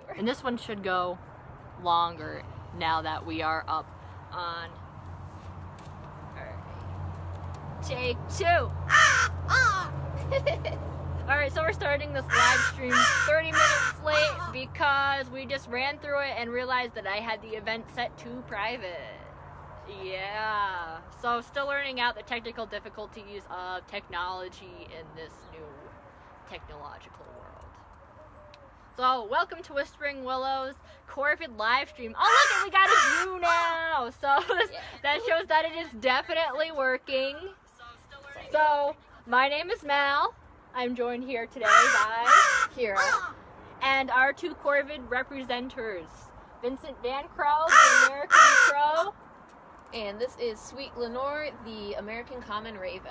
dinosaur. And this one should go longer now that we are up on. Alright. Take 2. Alright, so we're starting this live stream 30 minutes late because we just ran through it and realized that I had the event set to private. Yeah. So still learning out the technical difficulties of technology in this new technological world. So welcome to Whispering Willow's Corvid live stream. Oh look, we got a view now. So that shows that it is definitely working. So my name is Mal. I'm joined here today by Kira and our 2 Corvid representers, Vincent Van Crow, the American Crow. And this is Sweet Lenore, the American Common Raven.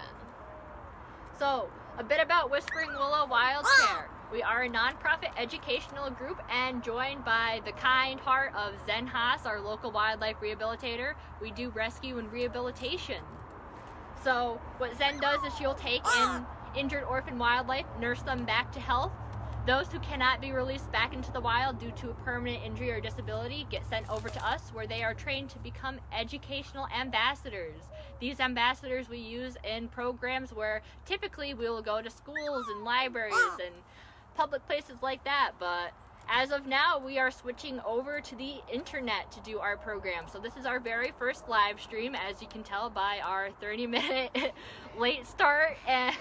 So, a bit about Whispering Willow Wildcare. We are a non-profit educational group and joined by the kind heart of Zen Haas, our local wildlife rehabilitator. We do rescue and rehabilitation. So, what Zen does is she'll take in injured orphan wildlife, nurse them back to health. Those who cannot be released back into the wild due to a permanent injury or disability get sent over to us, where they are trained to become educational ambassadors. These ambassadors we use in programs where typically we will go to schools and libraries and public places like that, but as of now we are switching over to the internet to do our program. So this is our very first live stream, as you can tell by our 30-minute late start and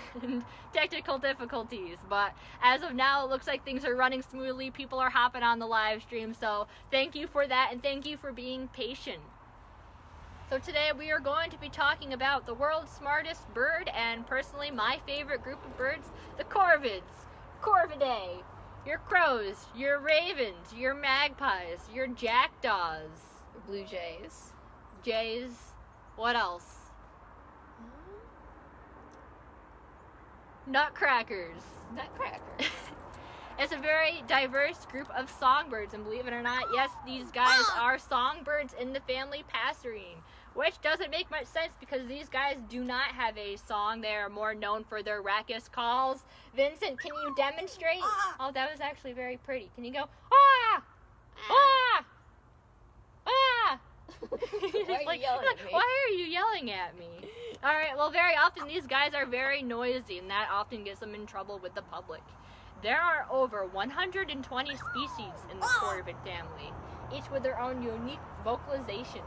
technical difficulties, but as of now it looks like things are running smoothly. People are hopping on the live stream, so thank you for that and thank you for being patient. So today we are going to be talking about the world's smartest bird, and personally my favorite group of birds, the Corvids. Corvidae. Your crows, your ravens, your magpies, your jackdaws. Blue jays. Jays. What else? Nutcrackers. Nutcrackers. It's a very diverse group of songbirds, and believe it or not, yes, these guys are songbirds in the family passerine, which doesn't make much sense because these guys do not have a song. They are more known for their raucous calls. Vincent, can you demonstrate? Oh, that was actually very pretty. Can you go, ah, ah, ah? Why are you yelling at me? All right, well, very often these guys are very noisy, and that often gets them in trouble with the public. There are over 120 species in the Corvid family, each with their own unique vocalizations.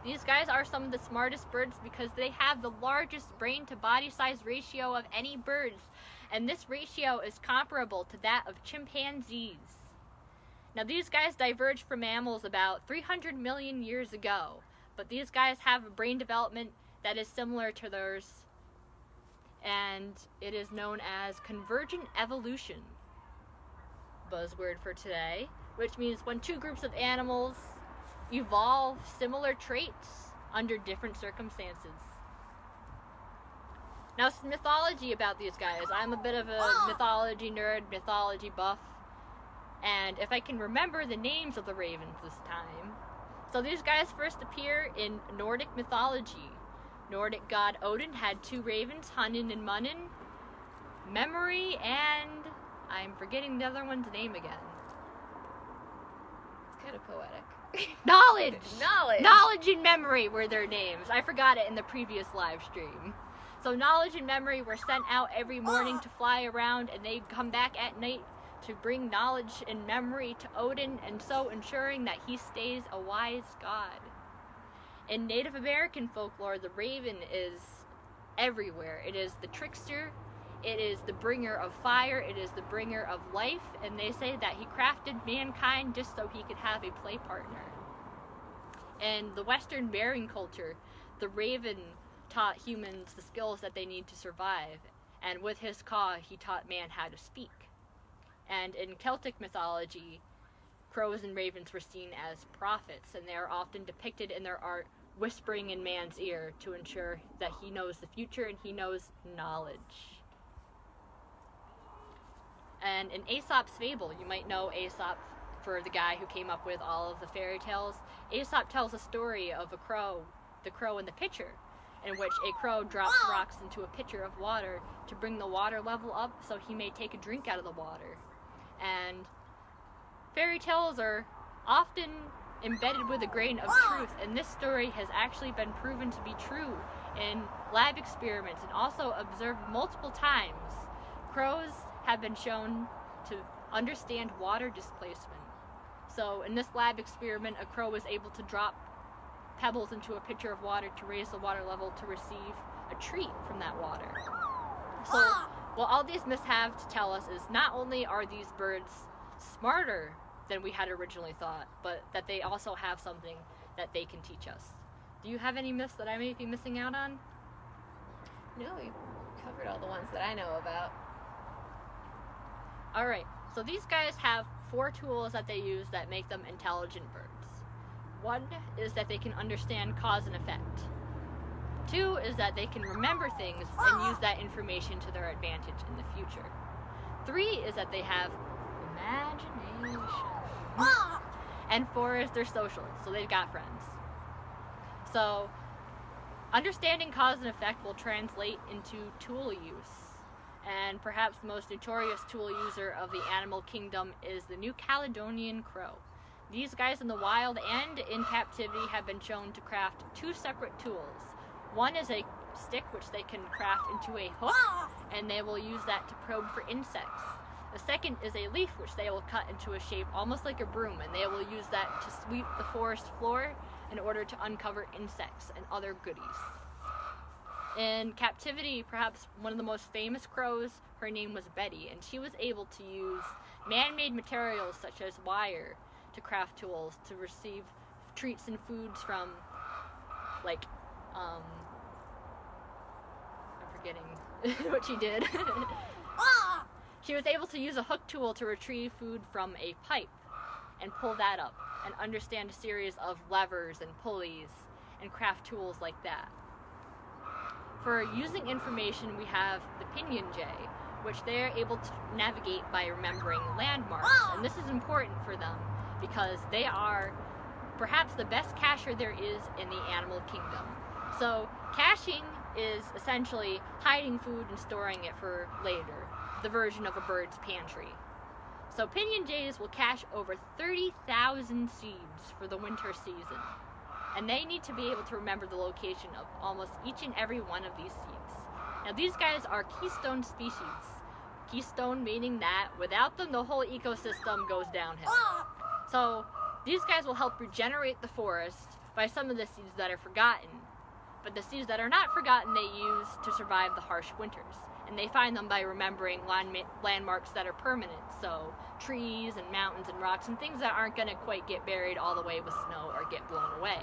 These guys are some of the smartest birds because they have the largest brain to body size ratio of any birds, and this ratio is comparable to that of chimpanzees. Now these guys diverged from mammals about 300 million years ago, but these guys have a brain development that is similar to theirs, and it is known as convergent evolution, buzzword for today, which means when 2 groups of animals evolve similar traits under different circumstances. Now, some mythology about these guys. I'm a bit of a mythology nerd, mythology buff, and if I can remember the names of the ravens this time. So these guys first appear in Nordic mythology. Nordic god Odin had 2 ravens, Hunin and Munin, Memory, and I'm forgetting the other one's name again. It's kind of poetic. Knowledge! Knowledge! Knowledge and Memory were their names. I forgot it in the previous live stream. So Knowledge and Memory were sent out every morning to fly around, and they'd come back at night to bring knowledge and memory to Odin, and so ensuring that he stays a wise god. In Native American folklore, the raven is everywhere. It is the trickster, it is the bringer of fire, it is the bringer of life, and they say that he crafted mankind just so he could have a play partner. In the Western bearing culture, the raven taught humans the skills that they need to survive, and with his caw, he taught man how to speak. And in Celtic mythology, crows and ravens were seen as prophets, and they are often depicted in their art whispering in man's ear to ensure that he knows the future and he knows knowledge. And in Aesop's Fable, you might know Aesop for the guy who came up with all of the fairy tales. Aesop tells a story of a crow, the crow and the pitcher, in which a crow drops rocks into a pitcher of water to bring the water level up so he may take a drink out of the water. And fairy tales are often embedded with a grain of truth, and this story has actually been proven to be true in lab experiments and also observed multiple times. Crows have been shown to understand water displacement. So in this lab experiment, a crow was able to drop pebbles into a pitcher of water to raise the water level to receive a treat from that water. So what all these myths have to tell us is not only are these birds smarter than we had originally thought, but that they also have something that they can teach us. Do you have any myths that I may be missing out on? No, we covered all the ones that I know about. Alright, so these guys have 4 tools that they use that make them intelligent birds. 1 is that they can understand cause and effect. 2 is that they can remember things and use that information to their advantage in the future. 3 is that they have imagination. And 4 is they're social, so they've got friends. So, understanding cause and effect will translate into tool use. And perhaps the most notorious tool user of the animal kingdom is the New Caledonian Crow. These guys in the wild and in captivity have been shown to craft 2 separate tools. 1 is a stick which they can craft into a hook, and they will use that to probe for insects. The second is a leaf which they will cut into a shape almost like a broom, and they will use that to sweep the forest floor in order to uncover insects and other goodies. In captivity, perhaps one of the most famous crows, her name was Betty, and she was able to use man-made materials such as wire to craft tools to receive treats and foods from, like, I'm forgetting what she did. She was able to use a hook tool to retrieve food from a pipe and pull that up and understand a series of levers and pulleys and craft tools like that. For using information, we have the pinion jay, which they are able to navigate by remembering landmarks. And this is important for them because they are perhaps the best cacher there is in the animal kingdom. So caching is essentially hiding food and storing it for later, the version of a bird's pantry. So pinion jays will cache over 30,000 seeds for the winter season, and they need to be able to remember the location of almost each and every one of these seeds. Now these guys are keystone species. Keystone meaning that without them the whole ecosystem goes downhill. So these guys will help regenerate the forest by some of the seeds that are forgotten, but the seeds that are not forgotten they use to survive the harsh winters. And they find them by remembering landmarks that are permanent, so trees and mountains and rocks and things that aren't going to quite get buried all the way with snow or get blown away.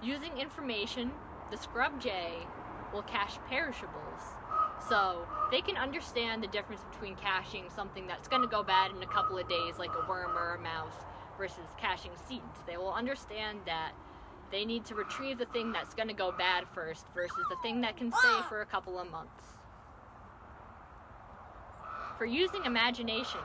Using information, the scrub jay will cache perishables, so they can understand the difference between caching something that's going to go bad in a couple of days, like a worm or a mouse, versus caching seeds. They will understand that they need to retrieve the thing that's going to go bad first versus the thing that can stay for a couple of months. For using imagination,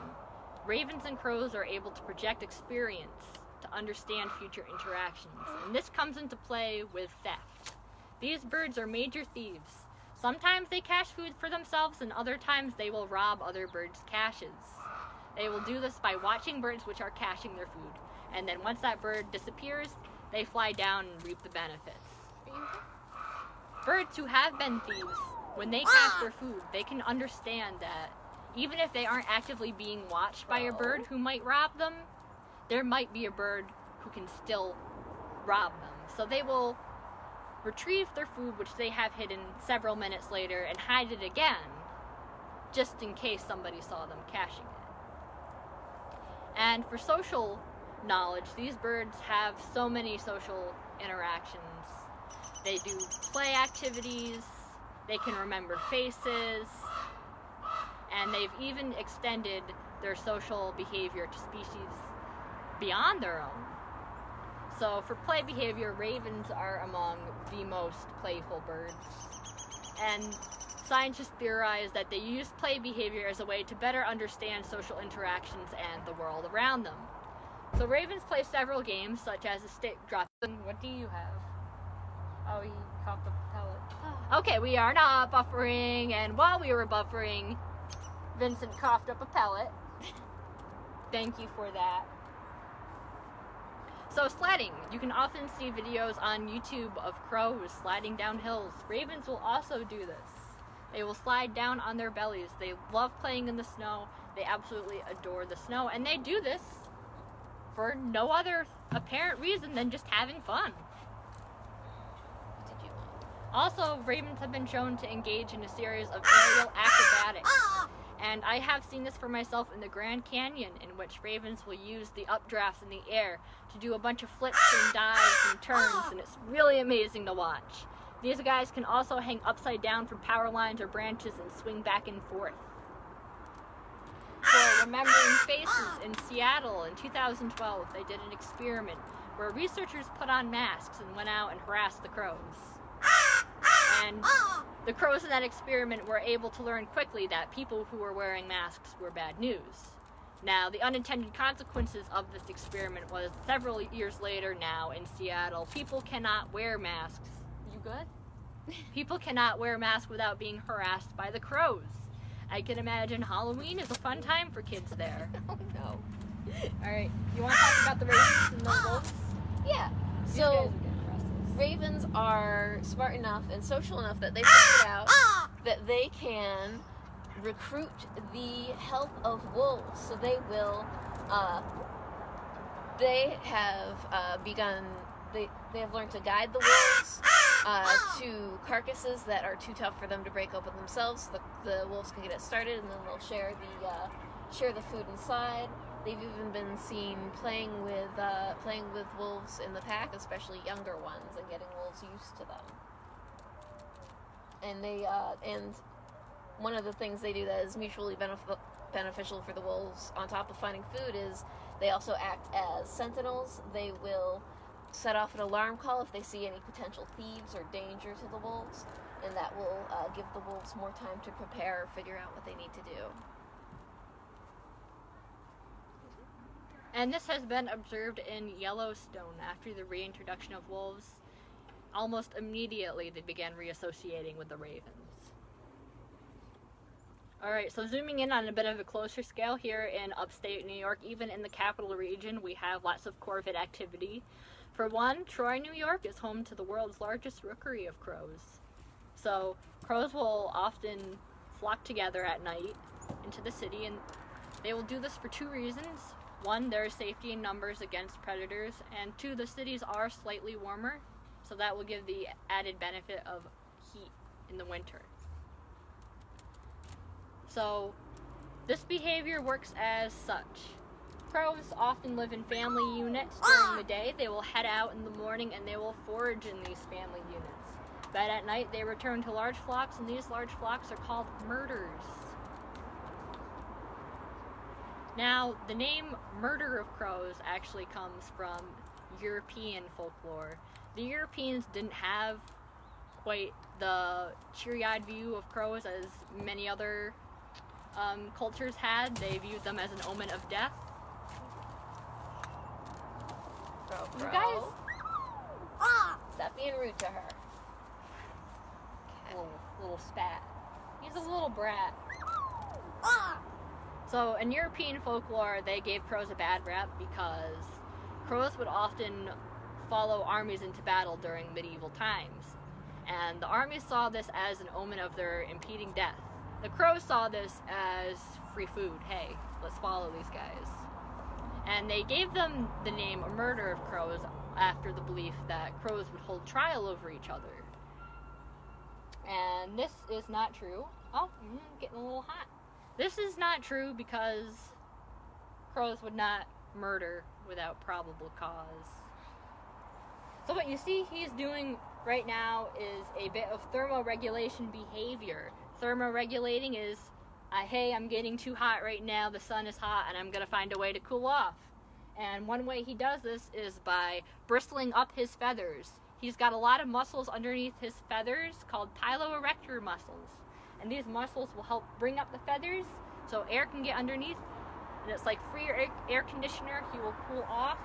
ravens and crows are able to project experience to understand future interactions, and this comes into play with theft. These birds are major thieves. Sometimes they cache food for themselves, and other times they will rob other birds' caches. They will do this by watching birds which are caching their food, and then once that bird disappears, they fly down and reap the benefits. Birds who have been thieves, when they cache their food, they can understand that even if they aren't actively being watched by a bird who might rob them, there might be a bird who can still rob them. So they will retrieve their food, which they have hidden, several minutes later and hide it again, just in case somebody saw them caching it. And for social knowledge, these birds have so many social interactions. They do play activities, they can remember faces, and they've even extended their social behavior to species beyond their own. So for play behavior, ravens are among the most playful birds, and scientists theorize that they use play behavior as a way to better understand social interactions and the world around them. So ravens play several games, such as a stick dropping. What do you have? Oh, you caught the pellet. Okay, we are not buffering, and while we were buffering, Vincent coughed up a pellet. Thank you for that. So sledding. You can often see videos on YouTube of crows sliding down hills. Ravens will also do this. They will slide down on their bellies. They love playing in the snow. They absolutely adore the snow. And they do this for no other apparent reason than just having fun. Did you? Also, ravens have been shown to engage in a series of aerial acrobatics. And I have seen this for myself in the Grand Canyon, in which ravens will use the updrafts in the air to do a bunch of flips and dives and turns, and it's really amazing to watch. These guys can also hang upside down from power lines or branches and swing back and forth. For Remembering Faces in Seattle in 2012, they did an experiment where researchers put on masks and went out and harassed the crows. And the crows in that experiment were able to learn quickly that people who were wearing masks were bad news. Now, the unintended consequences of this experiment was several years later now in Seattle, people cannot wear masks. You good? People cannot wear masks without being harassed by the crows. I can imagine Halloween is a fun time for kids there. Oh no. Alright, you want to talk about the ravens and the wolves? Yeah. These So guys are getting restless. ravens are smart enough and social enough that they figured out that they can recruit the help of wolves. So they will, they have begun, they have learned to guide the wolves to carcasses that are too tough for them to break open themselves. The wolves can get it started, and then they'll share the food inside. They've even been seen playing with wolves in the pack, especially younger ones, and getting wolves used to them. And and one of the things they do that is mutually beneficial for the wolves, on top of finding food, is they also act as sentinels. They will set off an alarm call if they see any potential thieves or danger to the wolves, and that will give the wolves more time to prepare or figure out what they need to do. And this has been observed in Yellowstone. After the reintroduction of wolves, almost immediately they began reassociating with the ravens. Alright, so zooming in on a bit of a closer scale here in upstate New York, even in the capital region, we have lots of corvid activity. For one, Troy, New York is home to the world's largest rookery of crows. So crows will often flock together at night into the city, and they will do this for two reasons. One, there is safety in numbers against predators, and two, the cities are slightly warmer, so that will give the added benefit of heat in the winter. So this behavior works as such. Crows often live in family units during the day. They will head out in the morning and they will forage in these family units. But at night they return to large flocks, and these large flocks are called murders. Now, the name murder of crows actually comes from European folklore. The Europeans didn't have quite the cheery-eyed view of crows as many other cultures had. They viewed them as an omen of death. Crow. You guys, Stop being rude to her. little spat. He's a little brat. So in European folklore, they gave crows a bad rap because crows would often follow armies into battle during medieval times. And the armies saw this as an omen of their impending death. The crows saw this as free food. Hey, let's follow these guys. And they gave them the name murder of crows after the belief that crows would hold trial over each other. And this is not true. Oh, getting a little hot. This is not true because crows would not murder without probable cause. So what you see he's doing right now is a bit of thermoregulation behavior. Thermoregulating is, hey, I'm getting too hot right now, the sun is hot, and I'm going to find a way to cool off. And one way he does this is by bristling up his feathers. He's got a lot of muscles underneath his feathers called piloerector muscles. And these muscles will help bring up the feathers so air can get underneath. And it's like free air conditioner. He will cool off.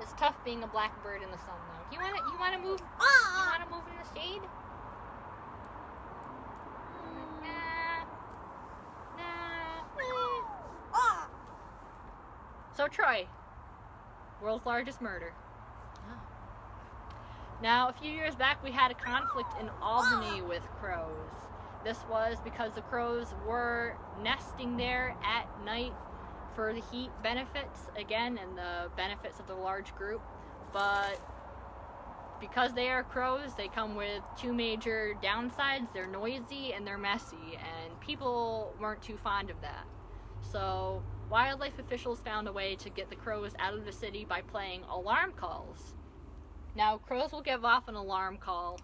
It's tough being a black bird in the sun, though. You wanna move? You wanna move in the shade? Nah. So Troy, world's largest murder. Oh. Now, a few years back, we had a conflict in Albany with crows. This was because the crows were nesting there at night for the heat benefits, again, and the benefits of the large group. But because they are crows, they come with two major downsides. They're noisy and they're messy, and people weren't too fond of that. So wildlife officials found a way to get the crows out of the city by playing alarm calls. Now, crows will give off an alarm call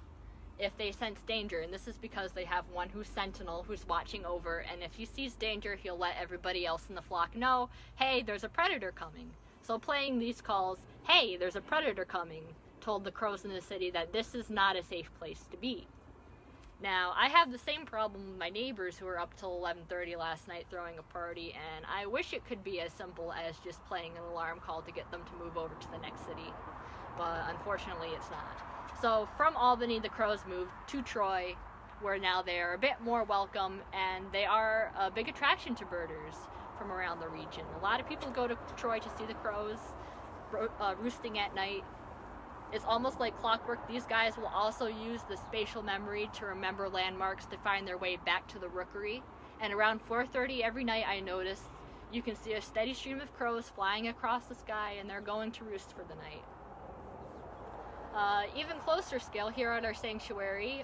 if they sense danger, and this is because they have one who's sentinel, who's watching over, and if he sees danger, he'll let everybody else in the flock know, hey, there's a predator coming. So playing these calls, hey, there's a predator coming, told the crows in the city that this is not a safe place to be. Now, I have the same problem with my neighbors who were up till 11:30 last night throwing a party, and I wish it could be as simple as just playing an alarm call to get them to move over to the next city, but unfortunately it's not. So from Albany, the crows moved to Troy, where now they're a bit more welcome, and they are a big attraction to birders from around the region. A lot of people go to Troy to see the crows roosting at night. It's almost like clockwork. These guys will also use the spatial memory to remember landmarks to find their way back to the rookery. And around 4:30 every night, I notice you can see a steady stream of crows flying across the sky, and they're going to roost for the night. Even closer scale, here at our sanctuary,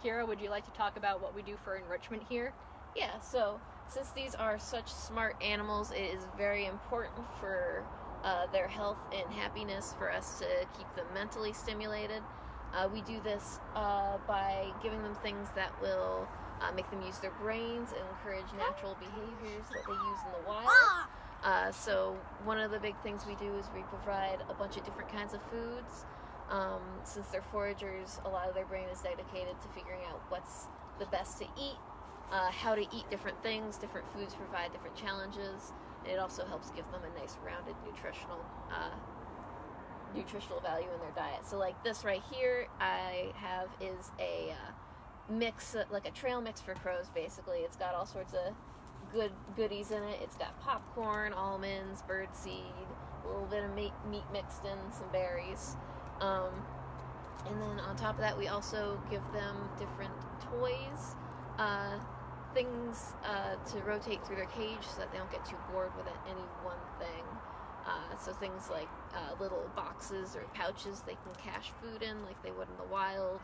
Kira, would you like to talk about what we do for enrichment here? Yeah, so since these are such smart animals, it is very important for their health and happiness for us to keep them mentally stimulated. We do this by giving them things that will make them use their brains and encourage natural behaviors that they use in the wild. So one of the big things we do is we provide a bunch of different kinds of foods. Since they're foragers, a lot of their brain is dedicated to figuring out what's the best to eat, how to eat different things. Different foods provide different challenges, and it also helps give them a nice rounded nutritional value in their diet. So like this right here I have is a mix, like a trail mix for crows basically. It's got all sorts of goodies in it. It's got popcorn, almonds, birdseed, a little bit of meat mixed in, some berries. And then on top of that, we also give them different toys, things to rotate through their cage so that they don't get too bored with any one thing. So things like little boxes or pouches they can cache food in like they would in the wild,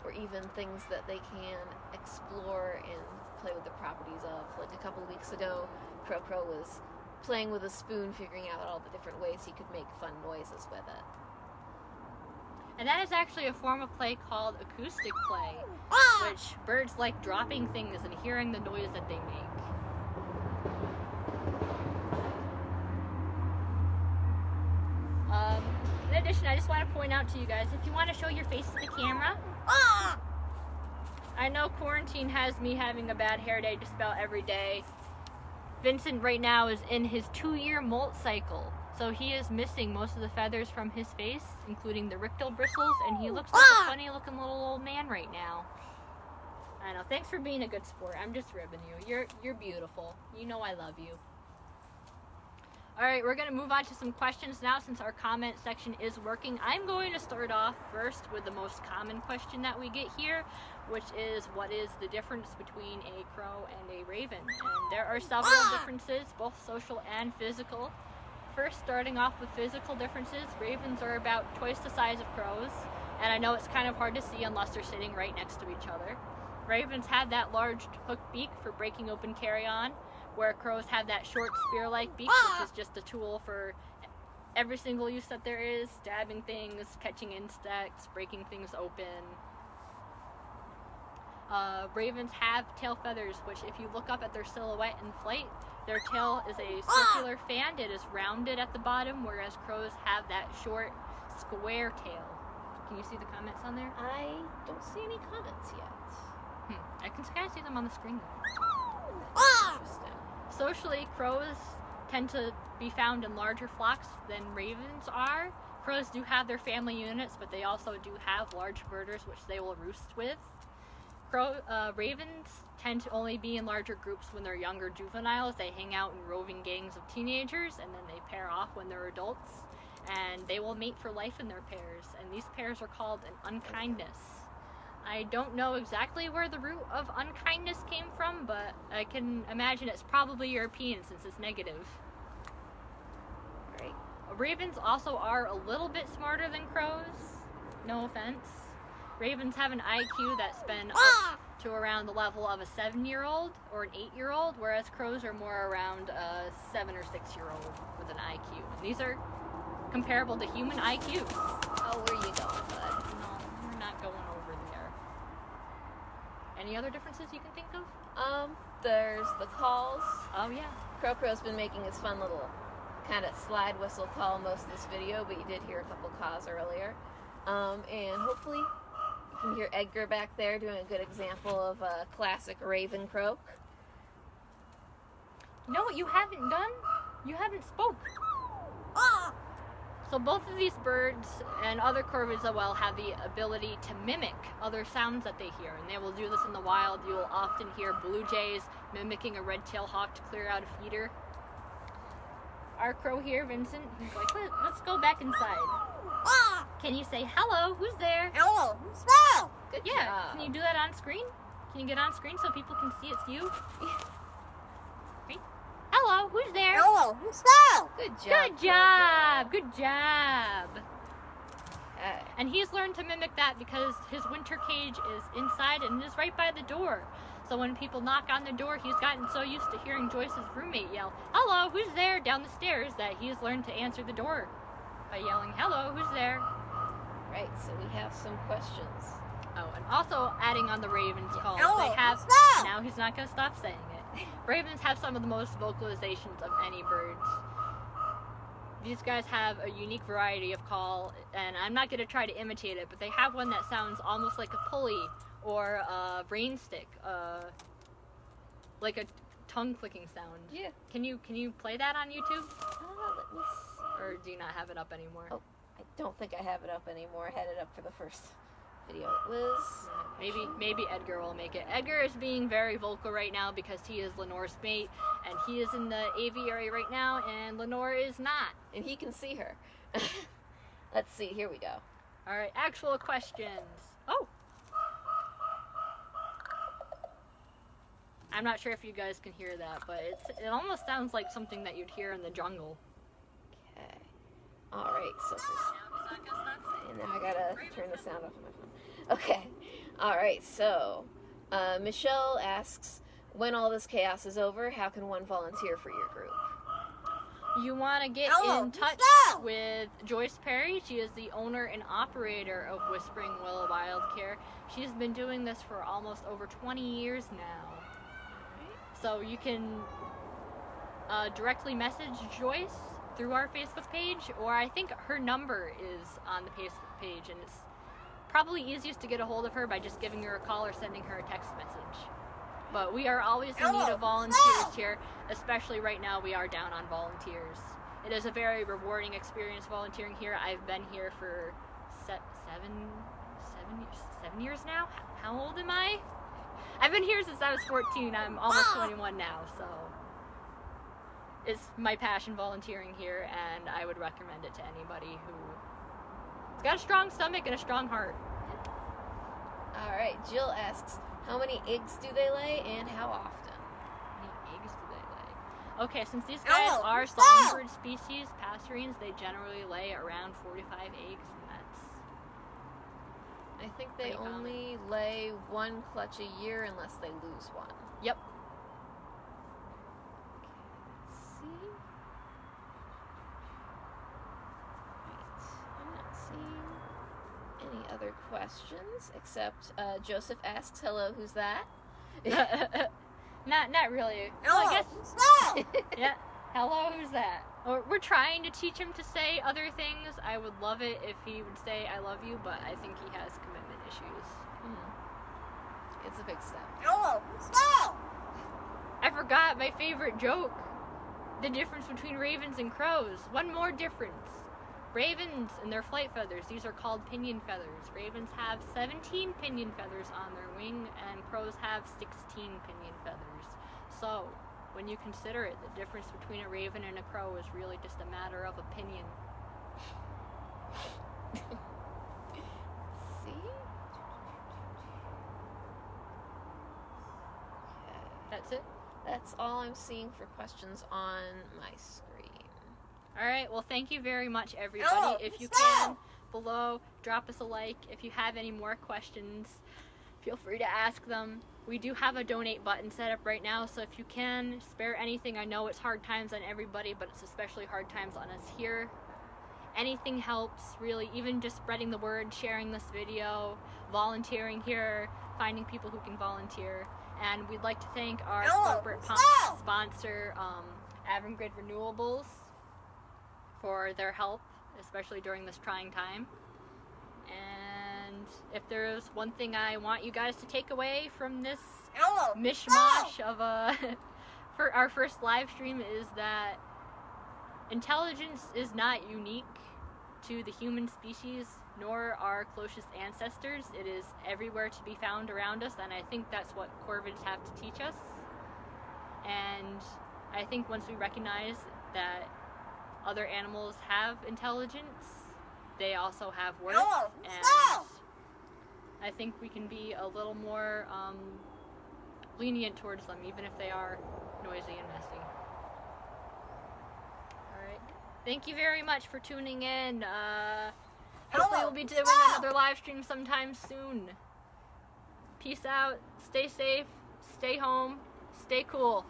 or even things that they can explore and play with the properties of. Like a couple weeks ago, Crow was playing with a spoon, figuring out all the different ways he could make fun noises with it. And that is actually a form of play called acoustic play, which birds like dropping things and hearing the noise that they make. In addition, I just want to point out to you guys, if you want to show your face to the camera, I know quarantine has me having a bad hair day just about every day. Vincent right now is in his 2-year molt cycle. So he is missing most of the feathers from his face, including the rictal bristles, and he looks like a funny looking little old man right now. I know, thanks for being a good sport. I'm just ribbing you. You're beautiful. You know I love you. Alright, we're going to move on to some questions now since our comment section is working. I'm going to start off first with the most common question that we get here, which is, what is the difference between a crow and a raven? And there are several differences, both social and physical. First, starting off with physical differences, ravens are about twice the size of crows, and I know it's kind of hard to see unless they're sitting right next to each other. Ravens have that large hooked beak for breaking open carrion, where crows have that short spear-like beak, which is just a tool for every single use that there is, stabbing things, catching insects, breaking things open. Ravens have tail feathers, which if you look up at their silhouette in flight, their tail is a circular fan. It is rounded at the bottom, whereas crows have that short, square tail. Can you see the comments on there? I don't see any comments yet. I can kind of see them on the screen though. Interesting. Socially, crows tend to be found in larger flocks than ravens are. Crows do have their family units, but they also do have large birders which they will roost with. Ravens tend to only be in larger groups when they're younger juveniles. They hang out in roving gangs of teenagers, and then they pair off when they're adults. And they will mate for life in their pairs. And these pairs are called an unkindness. I don't know exactly where the root of unkindness came from, but I can imagine it's probably European since it's negative. Right. Ravens also are a little bit smarter than crows. No offense. Ravens have an IQ that's been up to around the level of a 7-year-old or an 8-year-old, whereas crows are more around a 7 or 6-year-old with an IQ. And these are comparable to human IQs. Oh, where you going, bud? No, we're not going over there. Any other differences you can think of? There's the calls. Oh, yeah. Crow's been making his fun little kind of slide whistle call most of this video, but you did hear a couple caws earlier. And hopefully you can hear Edgar back there doing a good example of a classic raven croak. You know what you haven't done? You haven't spoke. So both of these birds and other corvids as well have the ability to mimic other sounds that they hear, and they will do this in the wild. You will often hear blue jays mimicking a red-tailed hawk to clear out a feeder. Our crow here, Vincent, he's like, let's go back inside. Can you say, hello, who's there? Hello, who's there? Good Yeah, job. can you do that on screen? Can you get on screen so people can see it's you? Right? Hello, who's there? Hello, who's there? Good job. Good job! Good job! Okay. And he's learned to mimic that because his winter cage is inside and is right by the door. So when people knock on the door, he's gotten so used to hearing Joyce's roommate yell, hello, who's there, down the stairs, that he's learned to answer the door by yelling, hello, who's there? Right, so we have some questions. Oh, and also adding on the Ravens calls, Hello, they have, who's there? now he's not going to stop saying it. Ravens have some of the most vocalizations of any birds. These guys have a unique variety of call, and I'm not going to try to imitate it, but they have one that sounds almost like a pulley or a brain stick, like a tongue clicking sound. Yeah. Can you play that on YouTube? Let me see. Or do you not have it up anymore? Oh, I don't think I have it up anymore. I had it up for the first video. It was... Maybe Edgar will make it. Edgar is being very vocal right now because he is Lenore's mate, and he is in the aviary right now, and Lenore is not. And he can see her. Let's see. Here we go. All right, actual questions. Oh! I'm not sure if you guys can hear that, but it almost sounds like something that you'd hear in the jungle. Okay. All right. So, and now I gotta turn the sound off on my phone. Okay. All right. So, Michelle asks, when all this chaos is over, how can one volunteer for your group? You want to get Hello, in touch Michelle. with Joyce Perry. She is the owner and operator of Whispering Willow Wild Care. She's been doing this for almost over 20 years now. So you can directly message Joyce through our Facebook page, or I think her number is on the Facebook page, and it's probably easiest to get a hold of her by just giving her a call or sending her a text message. But we are always in need of volunteers here, especially right now we are down on volunteers. It is a very rewarding experience volunteering here. I've been here for 7 years now. How old am I? I've been here since I was 14. I'm almost 21 now, so it's my passion volunteering here, and I would recommend it to anybody who's got a strong stomach and a strong heart. All right. Jill asks, how many eggs do they lay and how often? How many eggs do they lay? Okay, since these guys Oh, are no. songbird species, passerines, they generally lay around 45 eggs, and that's I think they Pretty common. only lay one clutch a year unless they lose one. yep. Let's see. Right. I'm not seeing any other questions except Joseph asks, hello, who's that? Not really. Hello, Well, I guess. who's there? Yeah. Hello, who's that? Or we're trying to teach him to say other things. I would love it if he would say I love you, but I think he has commitment issues. It's a big step. Hello, who's there? I forgot my favorite joke. The difference between ravens and crows. One more difference. ravens and their flight feathers, these are called pinion feathers. Ravens have 17 pinion feathers on their wing, and crows have 16 pinion feathers. So, when you consider it, the difference between a raven and a crow is really just a matter of opinion. See? That's it? That's all I'm seeing for questions on my screen. Alright, well thank you very much everybody. Oh, If you stop! can, below, drop us a like. If you have any more questions, feel free to ask them. We do have a donate button set up right now, so if you can, spare anything. I know it's hard times on everybody, but it's especially hard times on us here. Anything helps, really, even just spreading the word, sharing this video, volunteering here, finding people who can volunteer. And we'd like to thank our corporate sponsor, Avangrid Renewables, for their help, especially during this trying time. And if there's one thing I want you guys to take away from this mishmash of for our first live stream is that intelligence is not unique to the human species nor our closest ancestors. It is everywhere to be found around us, and I think that's what Corvids have to teach us. And I think once we recognize that other animals have intelligence, they also have worth, and I think we can be a little more lenient towards them, even if they are noisy and messy. Alright, thank you very much for tuning in. Hopefully we'll be doing another live stream sometime soon. Peace out, stay safe, stay home, stay cool.